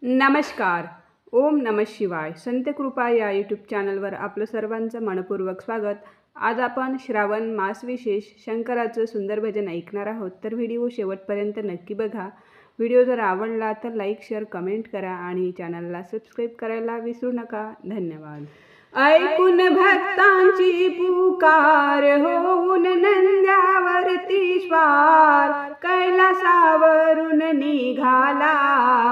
नमस्कार. ओम नमः शिवाय. संत कृपा या यूट्यूब चॅनलवर आपलं सर्वांचं मनपूर्वक स्वागत. आज आपण श्रावण मास विशेष शंकराचं सुंदर भजन ऐकणार आहोत. तर व्हिडिओ शेवटपर्यंत नक्की बघा. व्हिडिओ जर आवडला तर लाईक, शेअर, कमेंट करा आणि चॅनलला सबस्क्राईब करायला विसरू नका. धन्यवाद. ऐकून भक्तांची पुकार, होऊन नंद्यावरती स्वार, कैलासावरून निघाला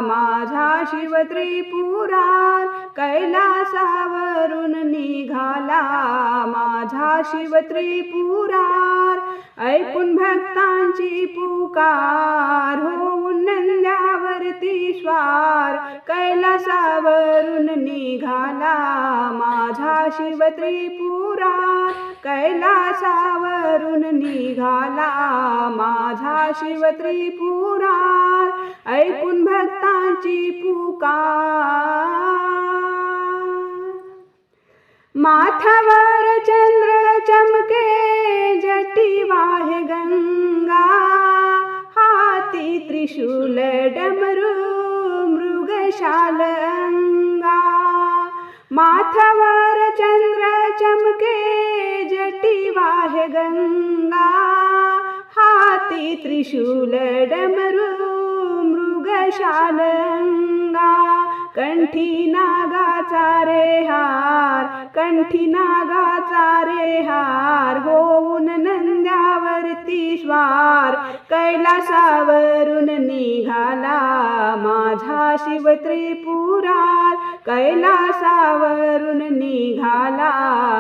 माझा शिव त्रिपुरार. कैलासावरून निघाला माझा शिव त्रिपुरार. ऐकून भक्तांची पुकार, होऊन नंद्यावरती स्वार, कैलासावरून निघाला माझा शिव त्रिपुरार. कैलासावरून निघाला माझा शिव त्रिपुरार. ऐकून भक्तांची पुकार. माथ्यावर चंद्र चमके, जटी वाहे गंगा, हाती त्रिशूल डमरू मृगशाल अंगा. माथ्यावर चंद्र चमके, जटी वाहे गंगा, हाती त्रिशूल डमरू मृगशाल अंगा. कंठी नागाचा रे हार, कंठी नागाचा रे हार, होऊन नंद्यावरती स्वार, कैलासावरून निघाला माझा शिव त्रिपुरार. कैलासावरून निघाला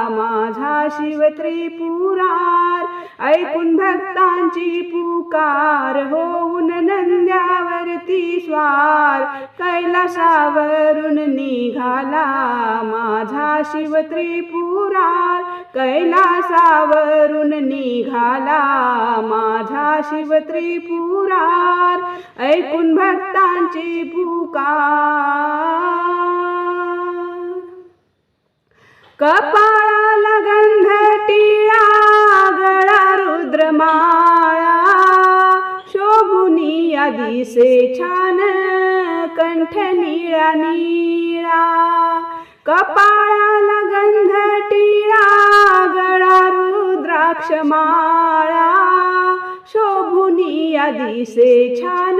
माझा शिव त्रिपुरार. ऐकून भक्तांची पुकार, होऊन नंद्यावरती स्वार, कैलासावरून निघाला माझा शिव त्रिपुरार. कैलासावरून निघाला माझा शिव त्रिपुरार. ऐकून भक्तांची पुकार. कपाळाला गंध टिळा, गळा रुद्रमाळा, शोभुनी दिसे छान कंठ निळा निळा. कपाळाला गंध टिळा, गळा रुद्राक्ष माळा, शोभुनी दिसे छान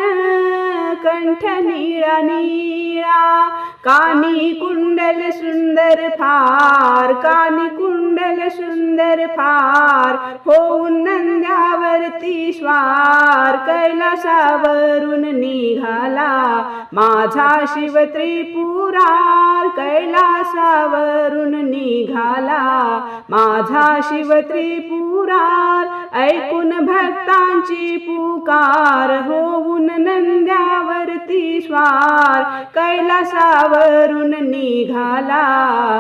कंठ निळा निळा. कानी कुंडल सुंदर फार, कानी कुंडल सुंदर फार, होऊन नंद्यावरती स्वार, कैलासावरून निघाला माझा शिव त्रिपुरार. कैलासावरून निघाला माझा शिव त्रिपुरार. ऐकून भक्तांची पुकार, होऊन नंद्यावरती स्वार, कैलासावरून निघाला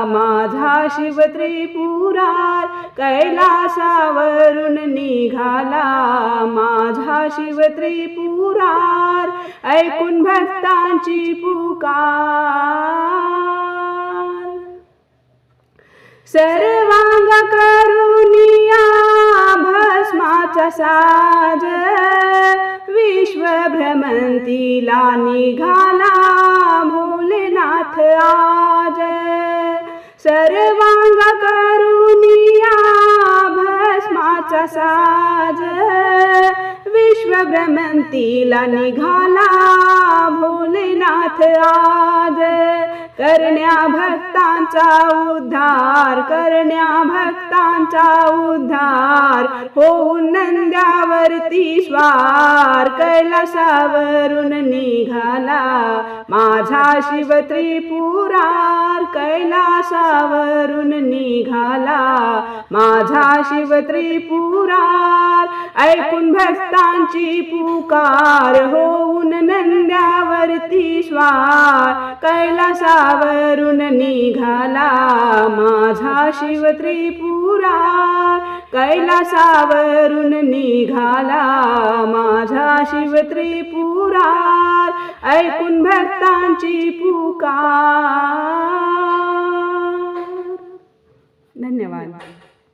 माझा शिव त्रिपुरार. कैलासावरून निघाला माझा शिव त्रिपुरार. ऐकून भक्तांची पुकार. सर्वांग करुनिया भस्माचा साज, विश्व भ्रमंतीला निघाला भोलेनाथ आज. सर्वांग करुनिया भस्माचा साज, विश्व भ्रमंतीला निघाला भोलेनाथ आज. करण्या भक्तांचा उद्धार, करण्या भक्तांचा उद्धार, होऊन नंद्यावरती स्वार, कैलासावरून निघाला माझा शिव त्रिपुरार. कैलासावरून निघाला माझा शिव त्रिपुरार. ऐकून भक्तांची पुकार, होऊन नंद्यावरती स्वार, कैलासावरून निघाला माझा शिव त्रिपुरार. कैलासावरून निघाला माझा शिव त्रिपुरार. ऐकून भक्तांची पुकार. धन्यवाद.